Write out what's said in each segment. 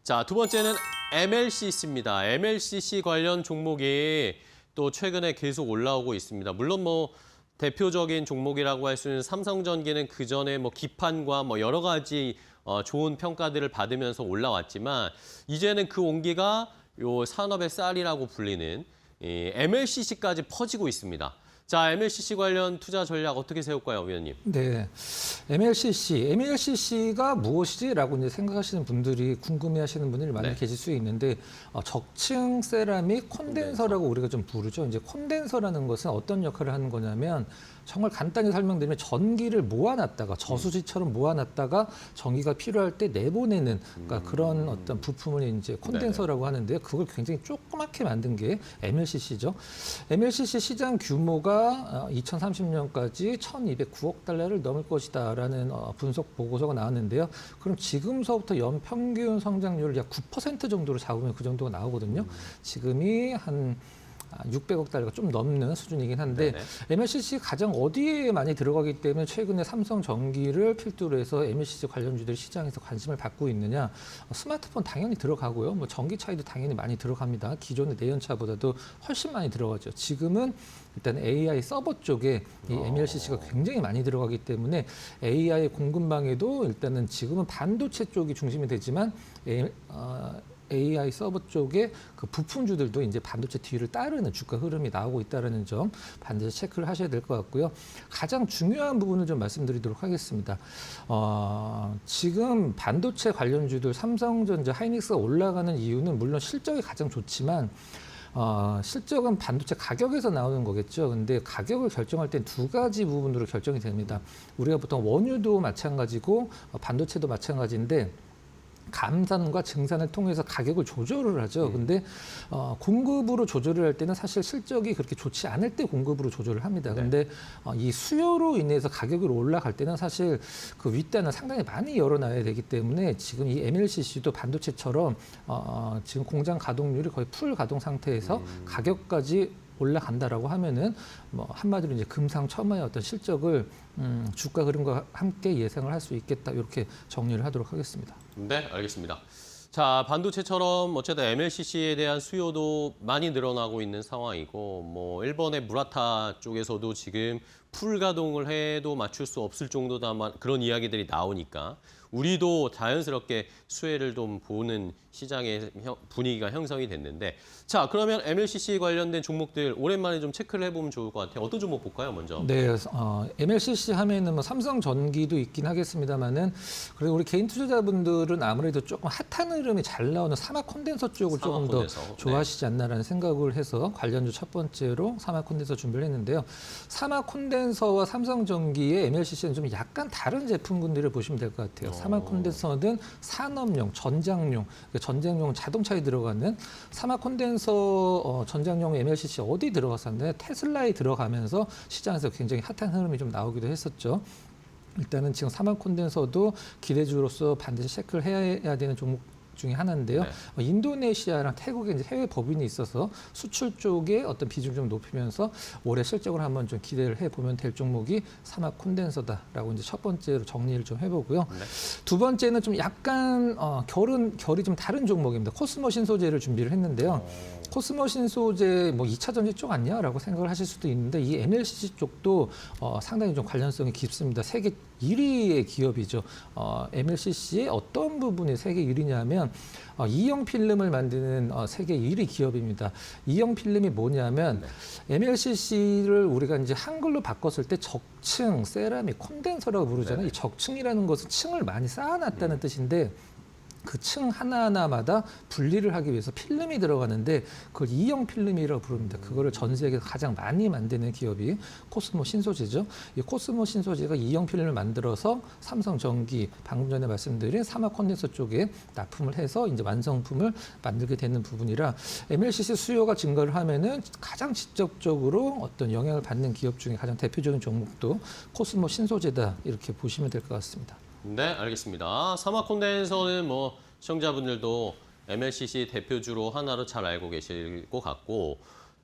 자, 두 번째는 MLCC입니다. MLCC 관련 종목이 또 최근에 계속 올라오고 있습니다. 물론 뭐 대표적인 종목이라고 할 수 있는 삼성전기는 그전에 뭐 기판과 뭐 여러 가지 좋은 평가들을 받으면서 올라왔지만 이제는 그 온기가 요 산업의 쌀이라고 불리는 이 MLCC까지 퍼지고 있습니다. 자, MLCC 관련 투자 전략 어떻게 세울까요, 위원님? 네, MLCC가 무엇이지라고 이제 생각하시는 분들이 궁금해하시는 분들이 많이 네. 계실 수 있는데 적층 세라믹 콘덴서라고 우리가 좀 부르죠. 이제 콘덴서라는 것은 어떤 역할을 하는 거냐면 정말 간단히 설명드리면 전기를 모아놨다가 저수지처럼 모아놨다가 전기가 필요할 때 내보내는 그러니까 그런 어떤 부품을 이제 콘덴서라고 하는데요. 그걸 굉장히 조그맣게 만든 게 MLCC죠. MLCC 시장 규모가 2030년까지 1,209억 달러를 넘을 것이다라는 분석 보고서가 나왔는데요. 그럼 지금서부터 연평균 성장률을 약 9% 정도로 잡으면 그 정도가 나오거든요. 지금이 한 600억 달러가 좀 넘는 수준이긴 한데 네네. MLCC 가장 어디에 많이 들어가기 때문에 최근에 삼성전기를 필두로 해서 MLCC 관련주들이 시장에서 관심을 받고 있느냐. 스마트폰 당연히 들어가고요. 뭐 전기차에도 당연히 많이 들어갑니다. 기존의 내연차보다도 훨씬 많이 들어가죠. 지금은 일단 AI 서버 쪽에 이 MLCC가 굉장히 많이 들어가기 때문에 AI 공급망에도 일단은 지금은 반도체 쪽이 중심이 되지만 AI 서버 쪽에 그 부품주들도 이제 반도체 뒤를 따르는 주가 흐름이 나오고 있다는 점 반드시 체크를 하셔야 될 것 같고요. 가장 중요한 부분을 좀 말씀드리도록 하겠습니다. 지금 반도체 관련주들 삼성전자, 하이닉스가 올라가는 이유는 물론 실적이 가장 좋지만 실적은 반도체 가격에서 나오는 거겠죠. 근데 가격을 결정할 땐 두 가지 부분으로 결정이 됩니다. 우리가 보통 원유도 마찬가지고 반도체도 마찬가지인데 감산과 증산을 통해서 가격을 조절을 하죠. 근데 공급으로 조절을 할 때는 사실 실적이 그렇게 좋지 않을 때 공급으로 조절을 합니다. 근데 이 수요로 인해서 가격이 올라갈 때는 사실 그 윗단을 상당히 많이 열어놔야 되기 때문에 지금 이 MLCC도 반도체처럼 지금 공장 가동률이 거의 풀 가동 상태에서 가격까지 올라간다라고 하면은 뭐 한마디로 이제 금상첨화의 어떤 실적을 주가 흐름과 함께 예상을 할 수 있겠다 이렇게 정리를 하도록 하겠습니다. 네, 알겠습니다. 자, 반도체처럼 어쨌든 MLCC에 대한 수요도 많이 늘어나고 있는 상황이고, 뭐 일본의 무라타 쪽에서도 지금 풀 가동을 해도 맞출 수 없을 정도다 그런 이야기들이 나오니까 우리도 자연스럽게 수혜를 좀 보는 시장의 분위기가 형성이 됐는데, 자, 그러면 MLCC 관련된 종목들 오랜만에 좀 체크를 해보면 좋을 것 같아요. 어떤 종목 볼까요, 먼저? 네, MLCC 하면은 뭐 삼성전기도 있긴 하겠습니다만은 그리고 우리 개인 투자자분들은 아무래도 조금 핫한 흐름이 잘 나오는 사막 콘덴서 쪽을 조금 더 좋아하시지 않나라는 생각을 해서 관련주 첫 번째로 사막 콘덴서 준비를 했는데요. 사막 콘덴서와 삼성전기의 MLCC는 좀 약간 다른 제품군들을 보시면 될 것 같아요. 사막 콘덴서는 산업용, 전장용, 전장용 자동차에 들어가는 사막 콘덴서 전장용 MLCC 어디 들어갔었는데 테슬라에 들어가면서 시장에서 굉장히 핫한 흐름이 좀 나오기도 했었죠. 일단은 지금 사막 콘덴서도 기대주로서 반드시 체크를 해야 되는 종목 중에 하나인데요. 네. 인도네시아랑 태국에 이제 해외 법인이 있어서 수출 쪽에 어떤 비중 좀 높이면서 올해 실적을 한번 좀 기대를 해보면 될 종목이 사막 콘덴서다라고 이제 첫 번째로 정리를 좀 해보고요. 네. 두 번째는 좀 약간 결이 좀 다른 종목입니다. 코스모 신소재를 준비를 했는데요. 코스모 신소재 뭐 2차 전지 쪽 아니야라고 생각을 하실 수도 있는데 이 MLCC 쪽도 상당히 좀 관련성이 깊습니다. 세계 1위의 기업이죠. MLCC의 어떤 부분이 세계 1위냐면 이형 필름을 만드는 세계 1위 기업입니다. 이형 필름이 뭐냐면 MLCC를 우리가 이제 한글로 바꿨을 때 적층, 세라믹, 콘덴서라고 부르잖아요. 이 적층이라는 것은 층을 많이 쌓아놨다는 뜻인데 그 층 하나하나마다 분리를 하기 위해서 필름이 들어가는데 그걸 이형 필름이라고 부릅니다. 그거를 전 세계에서 가장 많이 만드는 기업이 코스모 신소재죠. 이 코스모 신소재가 이형 필름을 만들어서 삼성전기, 방금 전에 말씀드린 사막 콘덴서 쪽에 납품을 해서 이제 완성품을 만들게 되는 부분이라 MLCC 수요가 증가를 하면은 가장 직접적으로 어떤 영향을 받는 기업 중에 가장 대표적인 종목도 코스모 신소재다 이렇게 보시면 될 것 같습니다. 네, 알겠습니다. 사막 콘덴서는 뭐 시청자분들도 MLCC 대표주로 하나로 잘 알고 계실 것 같고,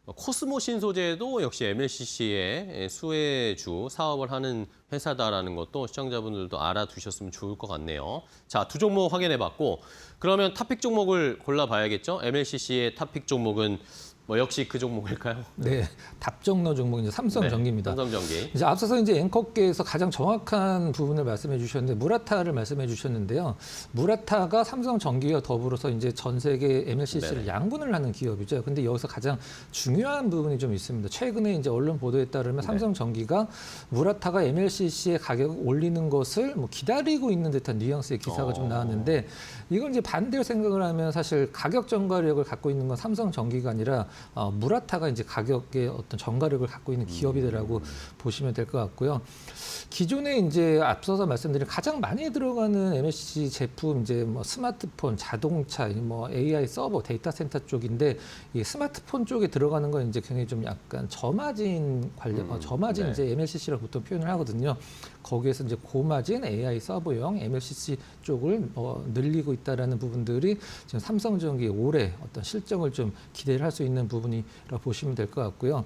코스모 신소재도 역시 MLCC의 수혜주 사업을 하는 회사다라는 것도 시청자분들도 알아두셨으면 좋을 것 같네요. 자, 두 종목 확인해봤고 그러면 탑픽 종목을 골라봐야겠죠? MLCC의 탑픽 종목은 뭐 역시 그 종목일까요? 네, 답정너 종목은 이제 삼성전기입니다. 삼성전기. 이제 앞서서 이제 앵커께서 가장 정확한 부분을 말씀해 주셨는데 무라타를 말씀해 주셨는데요. 무라타가 삼성전기와 더불어서 이제 전 세계 MLCC를 네네. 양분을 하는 기업이죠. 근데 여기서 가장 중요한 부분이 좀 있습니다. 최근에 이제 언론 보도에 따르면 네. 삼성전기가 무라타가 MLCC의 가격을 올리는 것을 뭐 기다리고 있는 듯한 뉘앙스의 기사가 좀 나왔는데 이걸 이제 반대로 생각을 하면 사실 가격 전가력을 갖고 있는 건 삼성전기가 아니라 무라타가 이제 가격의 어떤 전가력을 갖고 있는 기업이라고 보시면 될 것 같고요. 기존에 이제 앞서서 말씀드린 가장 많이 들어가는 MLCC 제품 이제 뭐 스마트폰, 자동차, 뭐 AI 서버, 데이터 센터 쪽인데 이 스마트폰 쪽에 들어가는 건 이제 굉장히 좀 약간 저마진 관련, 저마진 네. 이제 MLCC라고 보통 표현을 하거든요. 거기에서 이제 고마진 AI 서버용 MLCC 쪽을 늘리고 있다라는 부분들이 지금 삼성전기의 올해 어떤 실적을 좀 기대를 할 수 있는 부분이라고 보시면 될 것 같고요.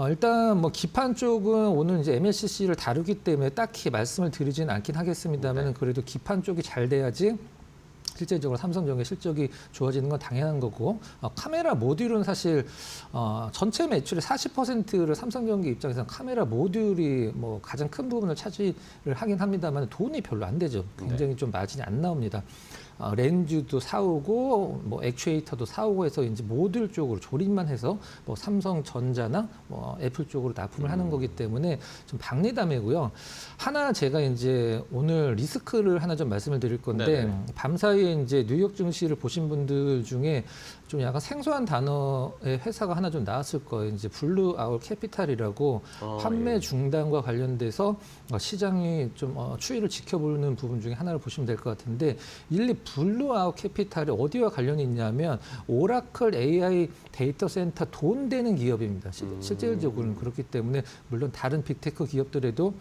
일단 뭐 기판 쪽은 오늘 이제 MLCC를 다루기 때문에 딱히 말씀을 드리지는 않긴 하겠습니다만 그래도 기판 쪽이 잘 돼야지 실제적으로 삼성전기 실적이 좋아지는 건 당연한 거고 카메라 모듈은 사실 전체 매출의 40%를 삼성전기 입장에서는 카메라 모듈이 뭐 가장 큰 부분을 차지를 하긴 합니다만 돈이 별로 안 되죠. 굉장히 좀 마진이 안 나옵니다. 렌즈도 사오고 뭐 액추에이터도 사오고 해서 이제 모듈 쪽으로 조립만 해서 뭐 삼성전자나 뭐 애플 쪽으로 납품을 하는 거기 때문에 좀 박리담이고요. 하나 제가 이제 오늘 리스크를 하나 좀 말씀을 드릴 건데 네네. 밤사이에 이제 뉴욕 증시를 보신 분들 중에 좀 약간 생소한 단어의 회사가 하나 좀 나왔을 거예요. 이제 블루 아울 캐피탈이라고 판매 예. 중단과 관련돼서 시장이 좀 추이를 지켜보는 부분 중에 하나를 보시면 될 것 같은데 일리 블루 아웃 캐피탈이 어디와 관련이 있냐면 오라클 AI 데이터 센터 돈 되는 기업입니다. 실질적으로는 그렇기 때문에 물론 다른 빅테크 기업들에도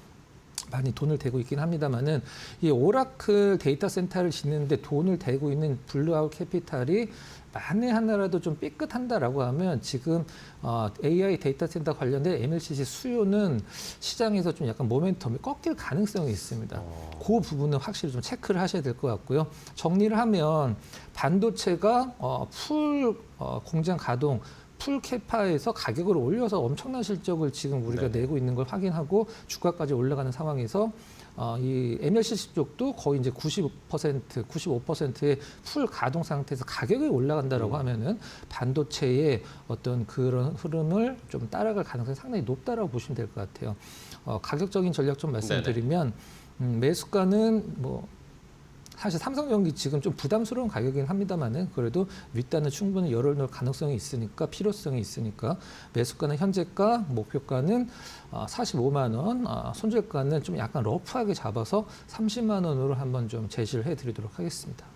많이 돈을 대고 있긴 합니다만은 이 오라클 데이터 센터를 짓는데 돈을 대고 있는 블루아웃 캐피탈이 만에 하나라도 좀 삐끗한다라고 하면 지금 AI 데이터 센터 관련된 MLCC 수요는 시장에서 좀 약간 모멘텀이 꺾일 가능성이 있습니다. 그 부분은 확실히 좀 체크를 하셔야 될 것 같고요. 정리를 하면 반도체가 풀 공장 가동 풀 캐파에서 가격을 올려서 엄청난 실적을 지금 우리가 네네. 내고 있는 걸 확인하고 주가까지 올라가는 상황에서 이 MLCC 쪽도 거의 이제 90%, 95%의 풀 가동 상태에서 가격이 올라간다라고 하면은 반도체의 어떤 그런 흐름을 좀 따라갈 가능성이 상당히 높다라고 보시면 될 것 같아요. 가격적인 전략 좀 말씀드리면 매수가는 뭐 사실 삼성전기 지금 좀 부담스러운 가격이긴 합니다만은 그래도 윗단은 충분히 열어놓을 가능성이 있으니까 필요성이 있으니까 매수가는 현재가 목표가는 45만 원, 손절가는 좀 약간 러프하게 잡아서 30만 원으로 한번 좀 제시를 해드리도록 하겠습니다.